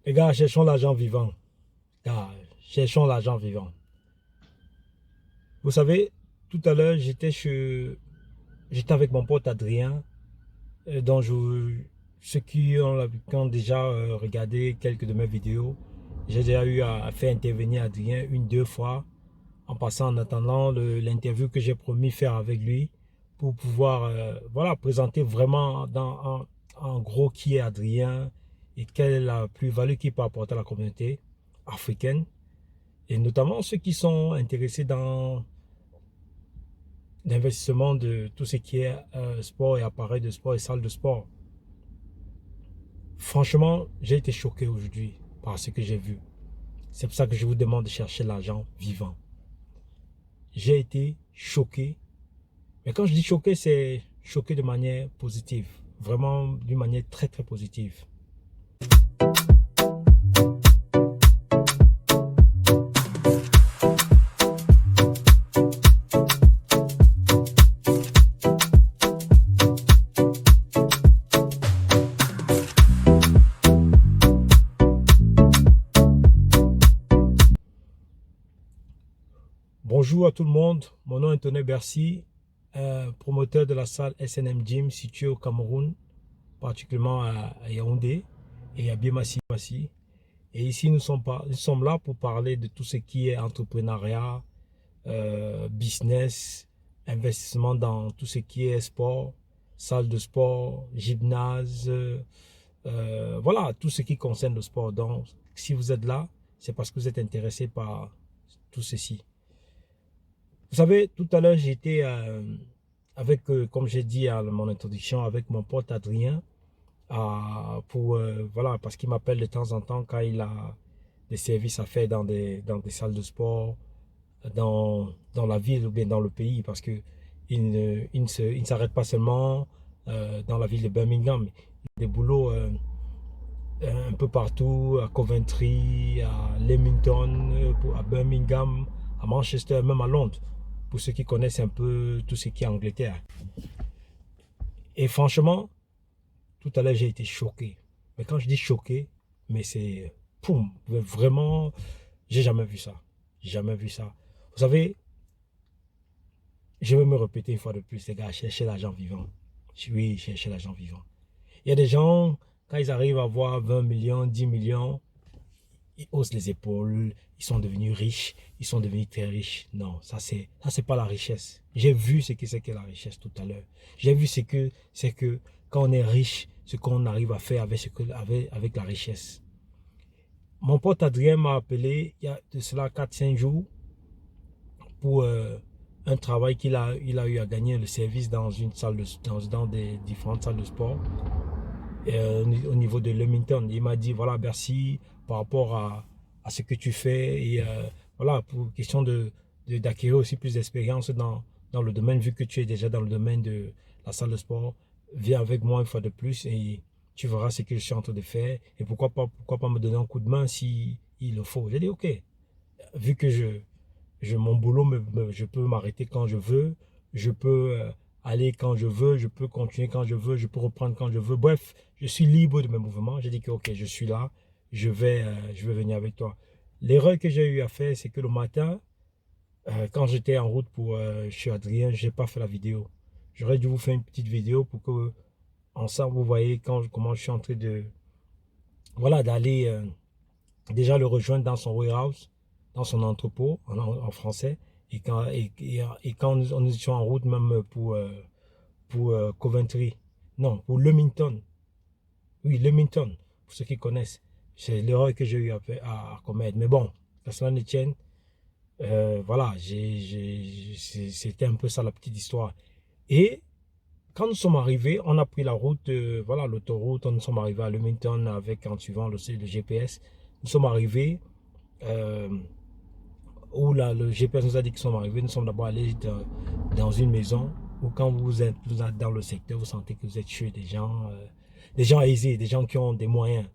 Les gars, cherchons l'argent vivant. Gars, cherchons l'argent vivant. Vous savez, tout à l'heure, j'étais avec mon pote Adrien, dont ceux qui ont déjà regardé quelques de mes vidéos, j'ai déjà eu à faire intervenir Adrien une, deux fois, en passant en attendant l'interview que j'ai promis faire avec lui, pour pouvoir voilà, présenter vraiment en gros qui est Adrien et quelle est la plus-value qu'il peut apporter à la communauté africaine. Et notamment ceux qui sont intéressés dans l'investissement de tout ce qui est sport et appareils de sport et salles de sport. Franchement, j'ai été choqué aujourd'hui par ce que j'ai vu. C'est pour ça que je vous demande de chercher l'argent vivant. J'ai été choqué. Mais quand je dis choqué, c'est choqué de manière positive. Vraiment d'une manière très très positive. Bonjour à tout le monde, mon nom est Anthony Bercy, promoteur de la salle SNM Gym située au Cameroun, particulièrement à Yaoundé et à Biémassi. Et ici, nous sommes là pour parler de tout ce qui est entrepreneuriat, business, investissement dans tout ce qui est sport, salle de sport, gymnase, voilà, tout ce qui concerne le sport. Donc, si vous êtes là, c'est parce que vous êtes intéressé par tout ceci. Vous savez, tout à l'heure, j'étais avec, comme j'ai dit à mon introduction, avec mon pote Adrien, voilà, parce qu'il m'appelle de temps en temps quand il a des services à faire dans des salles de sport, dans la ville ou bien dans le pays, parce que il ne s'arrête pas seulement dans la ville de Birmingham. Il a des boulots un peu partout, à Coventry, à Leamington, à Birmingham, à Manchester, même à Londres, pour ceux qui connaissent un peu tout ce qui est Angleterre. Et franchement, tout à l'heure, j'ai été choqué. Mais quand je dis choqué, mais c'est, poum, vraiment, j'ai jamais vu ça. Jamais vu ça. Vous savez, je vais me répéter une fois de plus, les gars, cherchez l'argent vivant. Oui, cherchez l'argent vivant. Il y a des gens, quand ils arrivent à avoir 20 millions, 10 millions, ils haussent les épaules, ils sont devenus riches, ils sont devenus très riches. Non, ça c'est pas la richesse. J'ai vu ce que c'est que la richesse tout à l'heure. J'ai vu ce que c'est que quand on est riche, ce qu'on arrive à faire avec la richesse. Mon pote Adrien m'a appelé il y a de cela 4-5 jours pour un travail il a eu à gagner le service dans une salle dans des différentes salles de sport au niveau de Leamington. Il m'a dit voilà Bercy, par rapport à ce que tu fais et voilà, pour question d'acquérir aussi plus d'expérience dans le domaine, vu que tu es déjà dans le domaine de la salle de sport, viens avec moi une fois de plus et tu verras ce que je suis en train de faire et pourquoi pas me donner un coup de main si il le faut. J'ai dit ok, vu que mon boulot, je peux m'arrêter quand je veux, je peux aller quand je veux, je peux continuer quand je veux, je peux reprendre quand je veux. Bref, je suis libre de mes mouvements. J'ai dit que ok, je suis là, je vais venir avec toi. L'erreur que j'ai eu à faire, c'est que le matin, quand j'étais en route pour chez Adrien, je n'ai pas fait la vidéo. J'aurais dû vous faire une petite vidéo pour que ensemble vous voyez comment je suis en train de voilà d'aller déjà le rejoindre dans son warehouse, dans son entrepôt en français. Et quand nous étions en route même pour Coventry, non, pour Leamington. Oui, Leamington, pour ceux qui connaissent. C'est l'erreur que j'ai eu à commettre. Mais bon, que cela ne tienne, voilà, c'était un peu ça la petite histoire. Et quand nous sommes arrivés, on a pris la route, voilà, l'autoroute, nous sommes arrivés à Leamington avec en suivant le GPS. Nous sommes arrivés euh, où là, le GPS nous a dit qu'ils sont arrivés. Nous sommes d'abord allés dans une maison où quand vous êtes dans le secteur, vous sentez que vous êtes chez des gens aisés, des gens qui ont des moyens.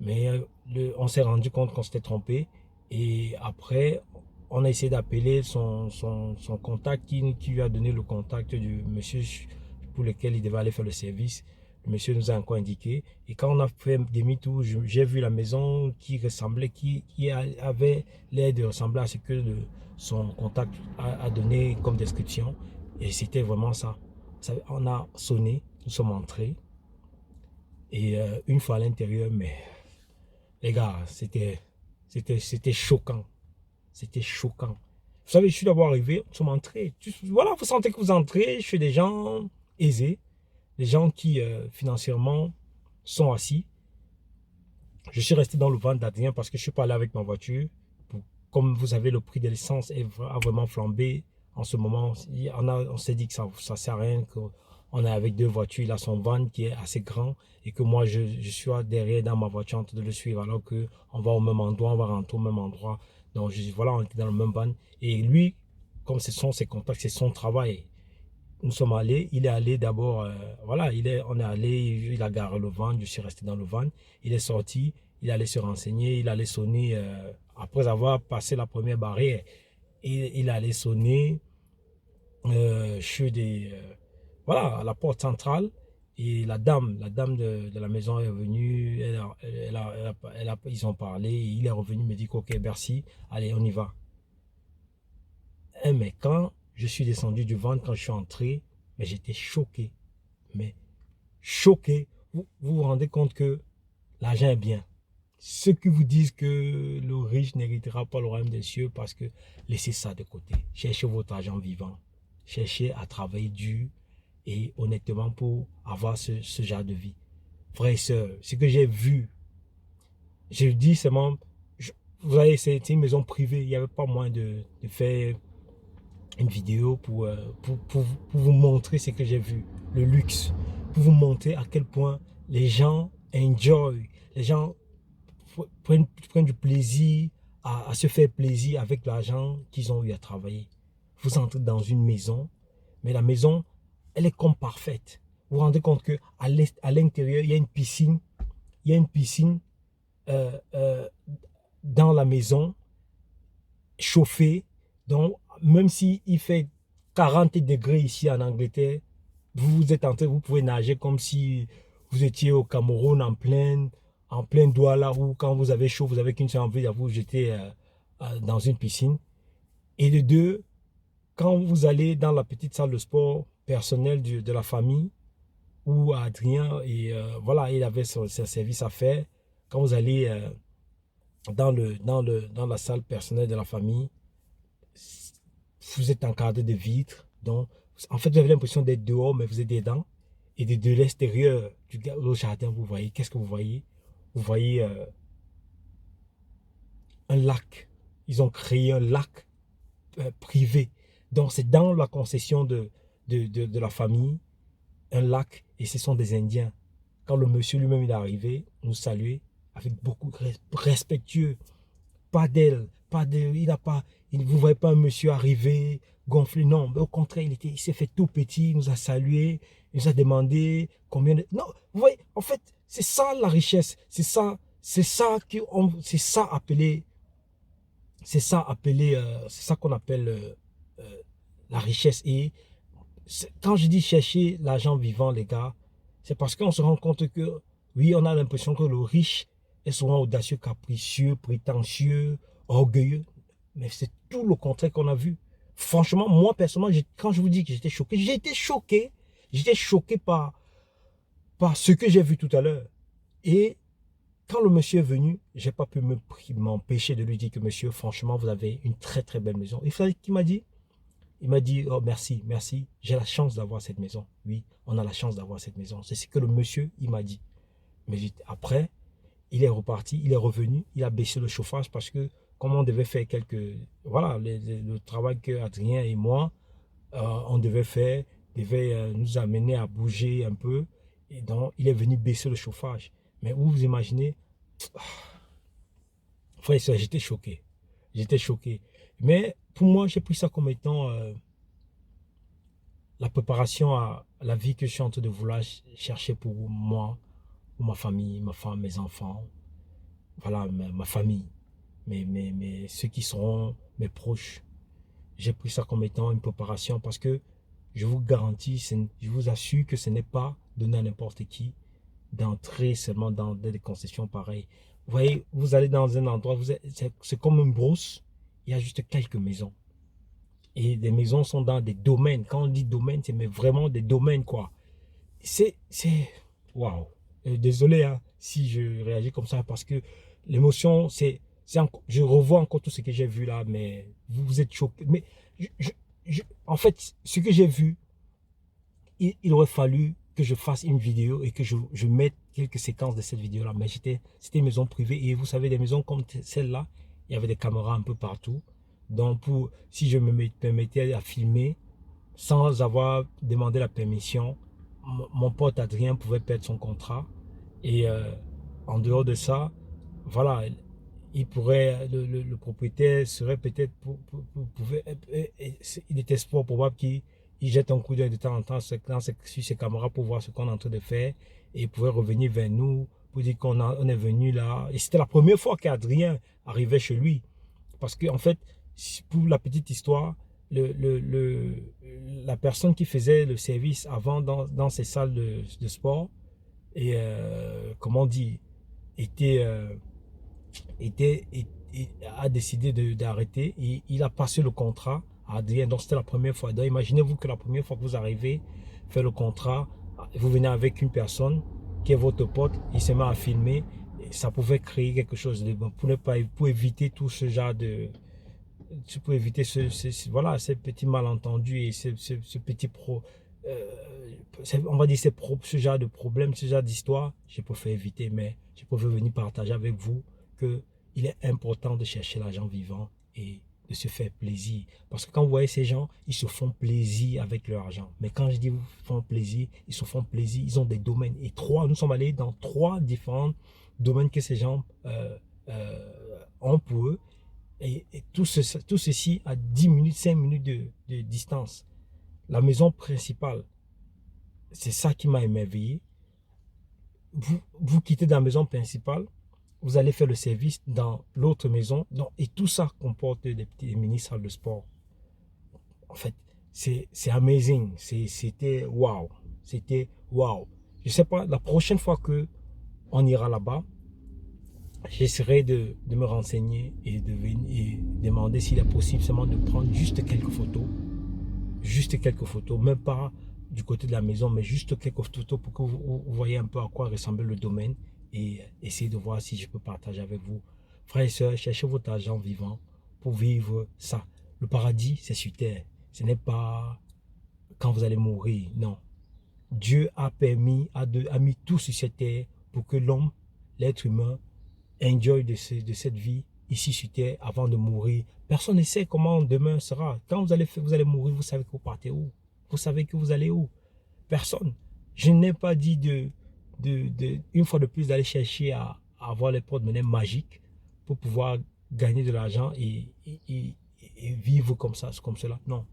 Mais on s'est rendu compte qu'on s'était trompé. Et après, on a essayé d'appeler son contact qui lui a donné le contact du monsieur pour lequel il devait aller faire le service. Le monsieur nous a encore indiqué. Et quand on a fait demi-tour, j'ai vu la maison qui ressemblait, qui avait l'air de ressembler à ce que son contact a donné comme description. Et c'était vraiment ça. On a sonné, nous sommes entrés. Et une fois à l'intérieur, mais les gars, c'était choquant. C'était choquant. Vous savez, je suis d'abord arrivé, nous sommes entrés. Voilà, vous sentez que vous entrez chez des gens aisés, des gens qui financièrement sont assis. Je suis resté dans le ventre d'Adrien parce que je suis pas allé avec ma voiture. Comme vous savez, le prix de l'essence a vraiment flambé en ce moment. On s'est dit que ça ne sert à rien, qu'on est avec deux voitures. Il a son van qui est assez grand et que moi, je suis derrière dans ma voiture en train de le suivre alors qu'on va au même endroit, on va rentrer au même endroit. Donc voilà, on était dans le même van. Et lui, comme ce sont ses contacts, c'est son travail. Nous sommes allés, il est allé d'abord, voilà, on est allé, il a garé le van, je suis resté dans le van. Il est sorti, il allait se renseigner, il allait sonner, après avoir passé la première barrière, il allait sonner chez voilà, à la porte centrale. Et la dame de la maison est venue, ils ont parlé, et il est revenu me dire ok, merci, allez, on y va. Mais quand je suis descendu du ventre, quand je suis entré, mais j'étais choqué. Mais choqué. Vous rendez compte que l'argent est bien. Ceux qui vous disent que le riche n'héritera pas le royaume des cieux parce que laissez ça de côté. Cherchez votre argent vivant. Cherchez à travailler dur et honnêtement pour avoir ce genre de vie. Frères et sœurs, ce que j'ai vu, je dis seulement, vous voyez, c'est une maison privée. Il n'y avait pas moyen de faire une vidéo pour vous montrer ce que j'ai vu, le luxe, pour vous montrer à quel point les gens enjoy, les gens prennent du plaisir à se faire plaisir avec l'argent qu'ils ont eu à travailler. Vous entrez dans une maison, mais la maison, elle est comme parfaite. Vous vous rendez compte qu'à l'intérieur, il y a une piscine, il y a une piscine euh, euh, dans la maison, chauffée. Donc, même s'il fait 40 degrés ici en Angleterre, vous êtes entré, vous pouvez nager comme si vous étiez au Cameroun en plein Douala, où quand vous avez chaud, vous avez qu'une seule envie de vous jeter dans une piscine. Et de deux, quand vous allez dans la petite salle de sport personnelle de la famille, où Adrien, et voilà, il avait son service à faire, quand vous allez dans la salle personnelle de la famille, vous êtes encadré de vitres. Donc, en fait, vous avez l'impression d'être dehors, mais vous êtes dedans. Et de l'extérieur du jardin, vous voyez, qu'est-ce que vous voyez? Vous voyez un lac. Ils ont créé un lac privé. Donc, c'est dans la concession de la famille, un lac, et ce sont des Indiens. Quand le monsieur lui-même est arrivé, nous saluer avec beaucoup de respectueux. Pas d'elle, pas de, il n'a pas, vous ne voyez pas un monsieur arriver, gonflé, non, mais au contraire, il s'est fait tout petit, il nous a salué, il nous a demandé combien de, non, vous voyez, en fait, c'est ça la richesse, c'est ça appelé, c'est ça qu'on appelle la richesse. Et quand je dis chercher l'argent vivant, les gars, c'est parce qu'on se rend compte que, oui, on a l'impression que le riche est souvent audacieux, capricieux, prétentieux, orgueilleux. Mais c'est tout le contraire qu'on a vu. Franchement, moi, personnellement, quand je vous dis que j'étais choqué par ce que j'ai vu tout à l'heure. Et quand le monsieur est venu, je n'ai pas pu m'empêcher de lui dire que monsieur, franchement, vous avez une très très belle maison. Et vous savez qu'il m'a dit? Il m'a dit, oh merci, merci, j'ai la chance d'avoir cette maison. Oui, on a la chance d'avoir cette maison. C'est ce que le monsieur, il m'a dit. Mais après, il est reparti, il est revenu, il a baissé le chauffage parce que comme on devait faire voilà, le travail que Adrien et moi, on devait faire, devait nous amener à bouger un peu. Et donc, il est venu baisser le chauffage. Mais vous imaginez, frère et soeur, j'étais choqué. J'étais choqué. Mais pour moi, j'ai pris ça comme étant la préparation à la vie que je suis en train de vouloir chercher pour moi, pour ma famille, ma femme, mes enfants, voilà, ma famille, ceux qui seront mes proches. J'ai pris ça comme étant une préparation parce que je vous garantis, je vous assure que ce n'est pas donné à n'importe qui. d'entrer seulement dans des concessions pareilles. Vous voyez, vous allez dans un endroit, c'est comme une brousse, il y a juste quelques maisons. Et les maisons sont dans des domaines. Quand on dit domaine, c'est mais vraiment des domaines, quoi. Waouh. Désolé hein, si je réagis comme ça parce que l'émotion, je revois encore tout ce que j'ai vu là, mais vous êtes choqués. Mais en fait, ce que j'ai vu, il aurait fallu que je fasse une vidéo et que je mette quelques séquences de cette vidéo là. Mais c'était une maison privée et vous savez, des maisons comme celle-là, il y avait des caméras un peu partout. Donc, si je me permettais à filmer sans avoir demandé la permission, mon pote Adrien pouvait perdre son contrat. Et en dehors de ça, voilà, il pourrait, le propriétaire serait peut-être, il était fort probable qu'il jette un coup d'œil de temps en temps sur ses caméras pour voir ce qu'on est en train de faire. Et il pouvait revenir vers nous pour dire on est venu là. Et c'était la première fois qu'Adrien arrivait chez lui. Parce que en fait, pour la petite histoire, la personne qui faisait le service avant dans ces salles de sport, et comment on dit, était, était, a décidé d'arrêter et il a passé le contrat à Adrien. Donc c'était la première fois. Donc imaginez-vous que la première fois que vous arrivez, faire le contrat, vous venez avec une personne qui est votre pote, il se met à filmer, et ça pouvait créer quelque chose de bon pour éviter tout ce genre de pour éviter voilà, ces petits malentendus et ce petit on va dire ce genre de problème, ce genre d'histoire, je préfère éviter, mais je préfère venir partager avec vous que il est important de chercher l'argent vivant et de se faire plaisir. Parce que quand vous voyez ces gens, ils se font plaisir avec leur argent. Mais quand je dis vous font plaisir, ils se font plaisir, ils ont des domaines. Et nous sommes allés dans 3 différents domaines que ces gens ont pour eux. Et tout ceci à 10 minutes, 5 minutes de distance. La maison principale, c'est ça qui m'a émerveillé. Vous quittez dans la maison principale, vous allez faire le service dans l'autre maison. Donc, et tout ça comporte des mini-salles de sport. En fait, c'est amazing. C'était waouh. C'était waouh. Je ne sais pas, la prochaine fois que on ira là-bas, j'essaierai de me renseigner et de venir et demander s'il est possible seulement de prendre juste quelques photos. Juste quelques photos, même pas du côté de la maison, mais juste quelques photos pour que vous voyez un peu à quoi ressemble le domaine et essayer de voir si je peux partager avec vous. Frères et sœurs, cherchez votre argent vivant pour vivre ça. Le paradis, c'est sur terre. Ce n'est pas quand vous allez mourir, non. Dieu a mis tout sur cette terre pour que l'homme, l'être humain, enjoy de cette vie ici sur terre avant de mourir. Personne ne sait comment demain sera. Quand vous allez mourir, vous savez que vous partez où? Vous savez que vous allez où? Personne. Je n'ai pas dit une fois de plus d'aller chercher à avoir les porte-monnaies magiques pour pouvoir gagner de l'argent et vivre comme ça, comme cela. Non.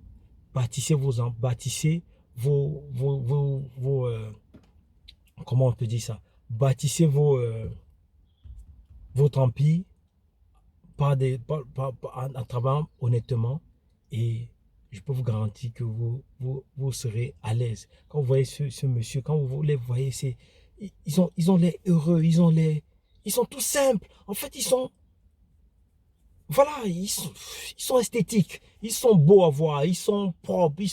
Bâtissez bâtissez comment on peut dire ça? Bâtissez votre empire en travaillant honnêtement et je peux vous garantir que vous serez à l'aise. Quand vous voyez ce monsieur, quand vous les voyez, ils ont l'air heureux, ils sont tout simples. En fait, voilà, ils sont esthétiques, ils sont beaux à voir, ils sont propres,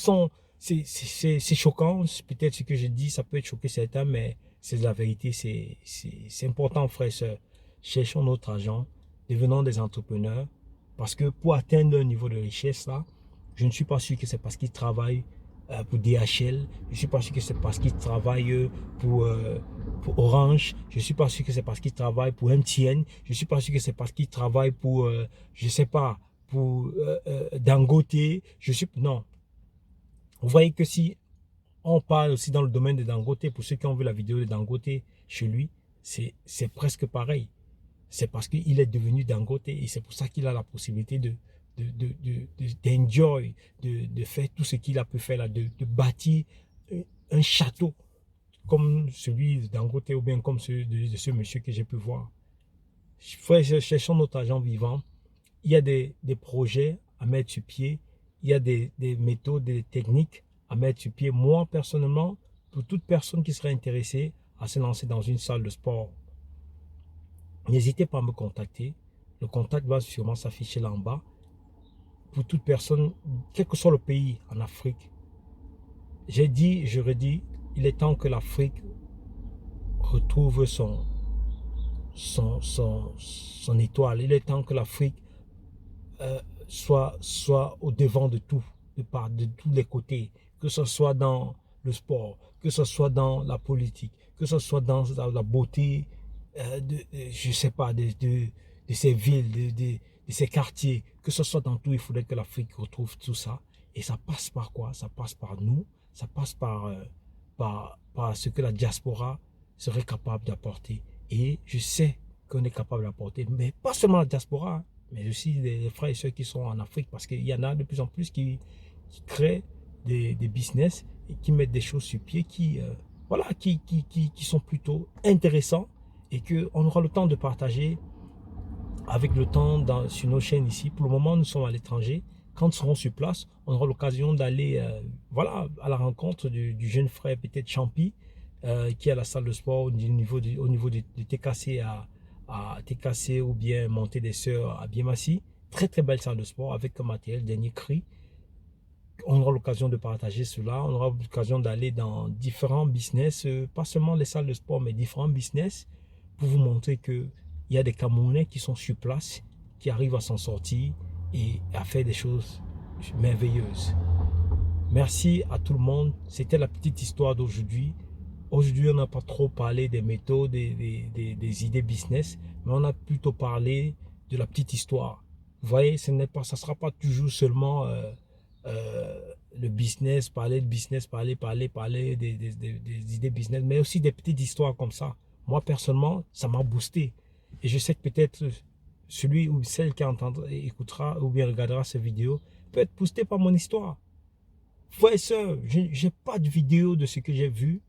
c'est choquant. Peut-être ce que je dis, ça peut être choqué certains, mais c'est la vérité, c'est important, frère et sœurs. Cherchons notre argent, devenons des entrepreneurs, parce que pour atteindre un niveau de richesse là, je ne suis pas sûr que c'est parce qu'ils travaillent pour DHL, je ne suis pas sûr que c'est parce qu'ils travaillent pour Orange, je ne suis pas sûr que c'est parce qu'ils travaillent pour MTN, je ne suis pas sûr que c'est parce qu'ils travaillent pour, je ne sais pas, pour Dangote, non. Vous voyez que si on parle aussi dans le domaine de Dangote, pour ceux qui ont vu la vidéo de Dangote chez lui, c'est presque pareil. C'est parce qu'il est devenu Dangote et c'est pour ça qu'il a la possibilité d'enjoy, de faire tout ce qu'il a pu faire là, de bâtir un château comme celui de Dangote ou bien comme celui de ce monsieur que j'ai pu voir. Cherchons notre argent vivant. Il y a des projets à mettre sur pied. Il y a des méthodes, des techniques à mettre sur pied. Moi, personnellement, pour toute personne qui serait intéressée à se lancer dans une salle de sport, n'hésitez pas à me contacter. Le contact va sûrement s'afficher là en bas. Pour toute personne, quel que soit le pays en Afrique, j'ai dit, je redis, il est temps que l'Afrique retrouve son étoile. Il est temps que l'Afrique soit au devant de tout, de tous les côtés, que ce soit dans le sport, que ce soit dans la politique, que ce soit dans la beauté, je sais pas, de ces villes, de ces quartiers, que ce soit dans tout, il faudrait que l'Afrique retrouve tout ça. Et ça passe par quoi? Ça passe par nous, ça passe par ce que la diaspora serait capable d'apporter. Et je sais qu'on est capable d'apporter, mais pas seulement la diaspora, hein, mais aussi les frères et sœurs qui sont en Afrique, parce qu'il y en a de plus en plus qui créent des business et qui mettent des choses sur pied voilà, qui sont plutôt intéressants et qu'on aura le temps de partager avec le temps sur nos chaînes ici. Pour le moment, nous sommes à l'étranger. Quand nous serons sur place, on aura l'occasion d'aller voilà, à la rencontre du jeune frère, peut-être Champi, qui est à la salle de sport au niveau du TKC à TKC ou bien Montée des Sœurs à Biémassi. Très très belle salle de sport avec un matériel dernier cri. On aura l'occasion de partager cela. On aura l'occasion d'aller dans différents business, pas seulement les salles de sport, mais différents business pour vous montrer qu'il y a des Camerounais qui sont sur place, qui arrivent à s'en sortir et à faire des choses merveilleuses. Merci à tout le monde. C'était la petite histoire d'aujourd'hui. Aujourd'hui, on n'a pas trop parlé des méthodes, des idées business, mais on a plutôt parlé de la petite histoire. Vous voyez, ça ne sera pas toujours seulement le business, parler de business, parler des idées business, mais aussi des petites histoires comme ça. Moi, personnellement, ça m'a boosté. Et je sais que peut-être celui ou celle qui écoutera ou bien regardera cette vidéo peut être boosté par mon histoire. Frères et sœurs, je n'ai pas de vidéo de ce que j'ai vu,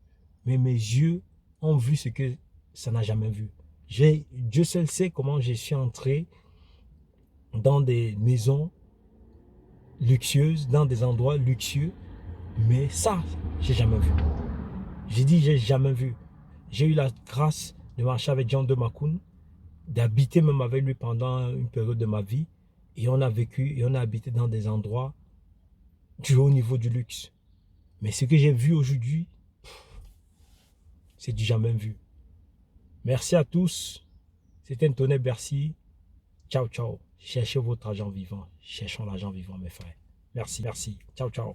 mais mes yeux ont vu ce que ça n'a jamais vu. Dieu seul sait comment je suis entré dans des maisons luxueuses, dans des endroits luxueux, mais ça, j'ai jamais vu. J'ai dit, j'ai jamais vu. J'ai eu la grâce de marcher avec John de Macoun, d'habiter même avec lui pendant une période de ma vie, et on a vécu et on a habité dans des endroits du haut niveau du luxe. Mais ce que j'ai vu aujourd'hui, c'est du jamais vu. Merci à tous. C'était Antoine Bercy. Ciao, ciao. Cherchez votre argent vivant. Cherchons l'argent vivant, mes frères. Merci, merci. Ciao, ciao.